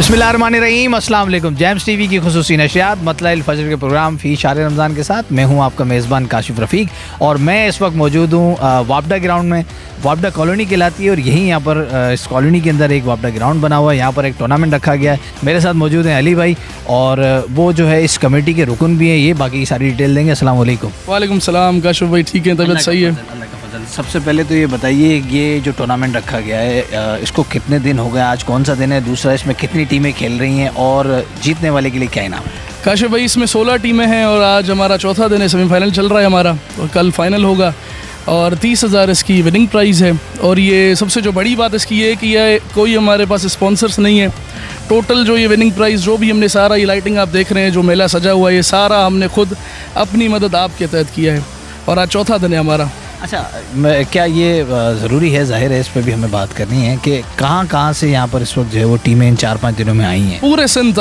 बिस्मिल्लाहिर्रहमानिर्रहीम, अस्सलाम वालेकुम। जेम्स टीवी की खुसूसी नशियात मतलअल फजर के प्रोग्राम फ़ी शार रमज़ान के साथ मैं हूं आपका मेज़बान काशिफ रफ़ीक और मैं इस वक्त मौजूद हूं वापडा ग्राउंड में। वापडा कॉलोनी कहलाती है और यहीं यहाँ पर इस कॉलोनी के अंदर एक वापडा ग्राउंड बना हुआ है। यहाँ पर एक टूर्नामेंट रखा गया है। मेरे साथ मौजूद हैं अली भाई और वो जो है इस कमेटी के रुकन भी हैं। ये बाकी सारी डिटेल देंगे। अस्सलाम वालेकुम। वालेकुम सलाम काशिफ भाई, ठीक है, तबीयत सही है? सबसे पहले तो ये बताइए, ये जो टूर्नामेंट रखा गया है इसको कितने दिन हो गए, आज कौन सा दिन है, दूसरा इसमें कितनी टीमें खेल रही हैं और जीतने वाले के लिए क्या इनाम है? काशिफ भाई, इसमें 16 टीमें हैं और आज हमारा चौथा दिन है। सेमीफाइनल चल रहा है हमारा और कल फाइनल होगा और 30,000 इसकी विनिंग प्राइज़ है। और ये सबसे जो बड़ी बात इसकी है कि ये कोई हमारे पास स्पॉन्सर्स नहीं है। टोटल जो ये विनिंग प्राइज़ जो भी हमने सारा ये लाइटिंग आप देख रहे हैं, जो मेला सजा हुआ है, ये सारा हमने खुद अपनी मदद आपके तहत किया है और आज चौथा दिन है हमारा। अच्छा, क्या ये ज़रूरी है, जाहिर है इस पर भी हमें बात करनी है कि कहाँ से यहाँ पर इस वक्त जो है वो टीमें इन 4-5 दिनों में आई हैं? पूरे सिंध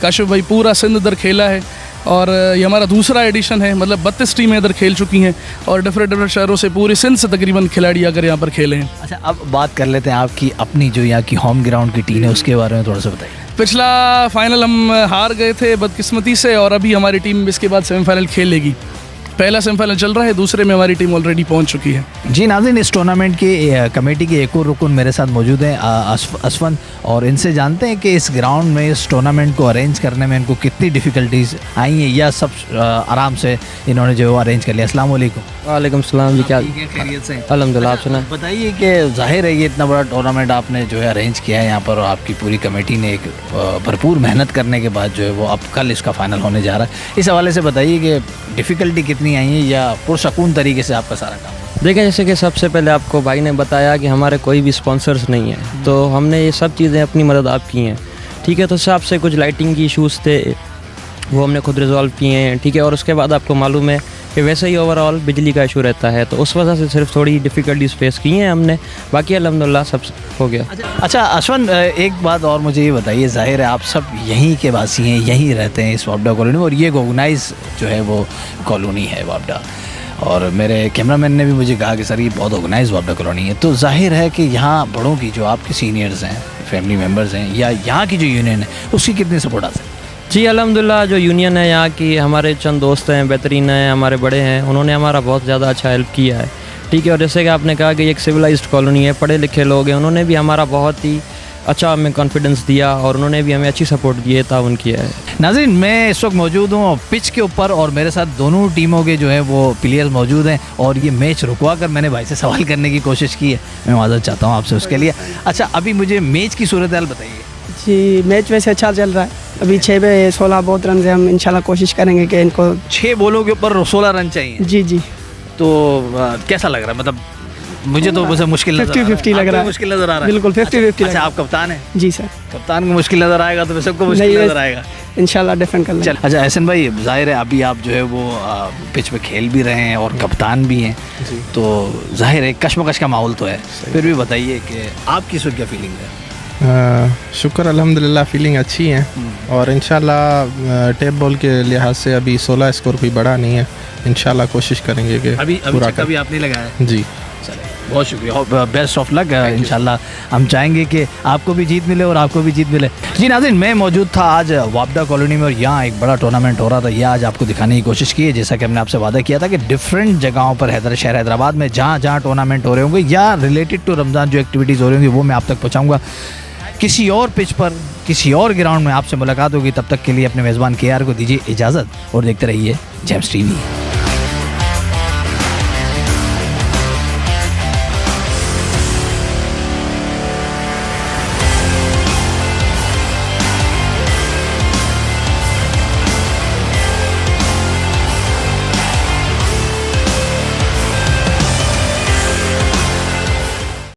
काशिफ भाई, पूरा सिंध इधर खेला है और ये हमारा दूसरा एडिशन है। मतलब 32 टीमें इधर खेल चुकी हैं और डिफरेंट शहरों से, पूरे सिंध से तकरीबन खिलाड़ी आकर यहाँ पर खेले हैं। अच्छा, अब बात कर लेते हैं आपकी अपनी जो यहाँ की होम ग्राउंड की टीम है उसके बारे में थोड़ा सा बताइए। पिछला फाइनल हम हार गए थे बदकिस्मती से और अभी हमारी टीम इसके बाद सेमीफाइनल खेलेगी। पहला सेमीफाइनल चल रहा है, दूसरे में हमारी टीम ऑलरेडी पहुंच चुकी है। जी नाज़रीन, इस टूर्नामेंट के कमेटी के एक और रुकन मेरे साथ मौजूद हैं असफन, और इनसे जानते हैं कि इस ग्राउंड में इस टूर्नामेंट को अरेंज करने में इनको कितनी डिफ़िकल्टीज आई हैं या सब आराम से इन्होंने जो अरेंज कर लिया। अस्सलाम वालेकुम। वालेकुम सलाम जी, क्या खैरियत से? अल्हम्दुलिल्लाह। आप सुना? बताइए कि जाहिर है ये इतना बड़ा टूर्नामेंट आपने जो है अरेंज किया है यहाँ पर और आपकी पूरी कमेटी ने एक भरपूर मेहनत करने के बाद जो है वो अब कल इसका फाइनल होने जा रहा है। इस हवाले से बताइए कि डिफ़िकल्टी कितनी आई है या पुरसकून तरीके से आपका सारा काम? देखें, जैसे कि सबसे पहले आपको भाई ने बताया कि हमारे कोई भी स्पॉन्सर्स नहीं है, तो हमने ये सब चीज़ें अपनी मदद आप की हैं, ठीक है। तो उससे आपसे कुछ लाइटिंग की इशूज़ थे, वो हमने खुद रिजॉल्व किए हैं, ठीक है। और उसके बाद आपको मालूम है कि वैसे ही ओवरऑल बिजली का इशू रहता है, तो उस वजह से सिर्फ थोड़ी डिफ़िकल्टीज फेस की हैं हमने, बाकी अल्हम्दुलिल्लाह सब हो गया। अच्छा अश्वन, एक बात और मुझे ये बताइए, जाहिर है आप सब यहीं के वासी हैं, यहीं रहते हैं इस वापडा कॉलोनी में और ये ऑर्गेनाइज जो है वो कॉलोनी है वापडा, और मेरे कैमरामैन ने भी मुझे कहा कि सर ये बहुत ऑर्गेनाइज वापडा कॉलोनी है। तो जाहिर है कि यहाँ बड़ों की, जो आपके सीनियर्स हैं, फैमिली मेम्बर्स हैं, या यहाँ की जो यूनियन है उसकी कितनी सपोर्ट आ सकती है? जी अल्हम्दुलिल्लाह, जो यूनियन है यहाँ की, हमारे चंद दोस्त हैं, बेहतरीन हैं, हमारे बड़े हैं, उन्होंने हमारा बहुत ज़्यादा अच्छा हेल्प किया है, ठीक है। और जैसे कि आपने कहा कि ये एक सिविलाइज्ड कॉलोनी है, पढ़े लिखे लोग हैं, उन्होंने भी हमारा बहुत ही अच्छा हमें कॉन्फिडेंस दिया और उन्होंने भी हमें अच्छी सपोर्ट दी है, ताउन किया है। नाज़रीन, मैं इस वक्त मौजूद हूँ पिच के ऊपर और मेरे साथ दोनों टीमों के जो है वो प्लेयर्स मौजूद हैं और ये मैच रुकवा कर मैंने भाई से सवाल करने की कोशिश की है। मैं माज़रत चाहता हूँ आपसे उसके लिए। अच्छा, अभी मुझे मैच की सूरत हाल बताइए। जी, मैच वैसे अच्छा चल रहा है। अभी 6 पे 16 बहुत रन से हम इंशाल्लाह कोशिश करेंगे कि इनको 6 बॉलों के ऊपर 16 रन चाहिए। जी जी, तो कैसा लग रहा है? मतलब मुझे तो वैसे मुश्किल 50-50 लग रहा है। मुश्किल नजर आ रहा है बिल्कुल 50-50। अच्छा, आप कप्तान हैं? जी सर। कप्तान को मुश्किल नजर आएगा तो सबको मुश्किल नजर आएगा इंशाल्लाह डिफेंड कर लेंगे। चल, अच्छा एहसन भाई, जाहिर है अभी आप जो है वो पिच पे खेल भी रहे हैं और कप्तान भी हैं, तो जाहिर है कश्मकश का माहौल तो है, फिर भी बताइए कि आपकी इस वक्त क्या फीलिंग है? शुक्र अल्हम्दुलिल्लाह, फीलिंग अच्छी है और इंशाल्लाह टेप बॉल के लिहाज से अभी 16 स्कोर कोई बड़ा नहीं है। इंशाल्लाह कोशिश करेंगे कि अभी पूरा कभी आपने लगाया? जी, बहुत शुक्रिया, बेस्ट ऑफ लक। इंशाल्लाह हम चाहेंगे कि आपको भी जीत मिले और आपको भी जीत मिले। जी नाज़रीन, मैं मौजूद था आज वापडा कॉलोनी में और यहाँ एक बड़ा टूर्नामेंट हो रहा था। यह आज आपको दिखाने की कोशिश की है, जैसा कि हमने आपसे वादा किया था कि डिफरेंट जगहों पर शहर हैदराबाद में जहाँ टूर्नामेंट हो रहे होंगे या रिलेटेड टू रमज़ान जो एक्टिविटीज़ हो रही होंगी वो मैं आप तक पहुँचाऊँगा। किसी और पिच पर, किसी और ग्राउंड में आपसे मुलाकात होगी। तब तक के लिए अपने मेज़बान KR को दीजिए इजाज़त और देखते रहिए जेम्स टीवी।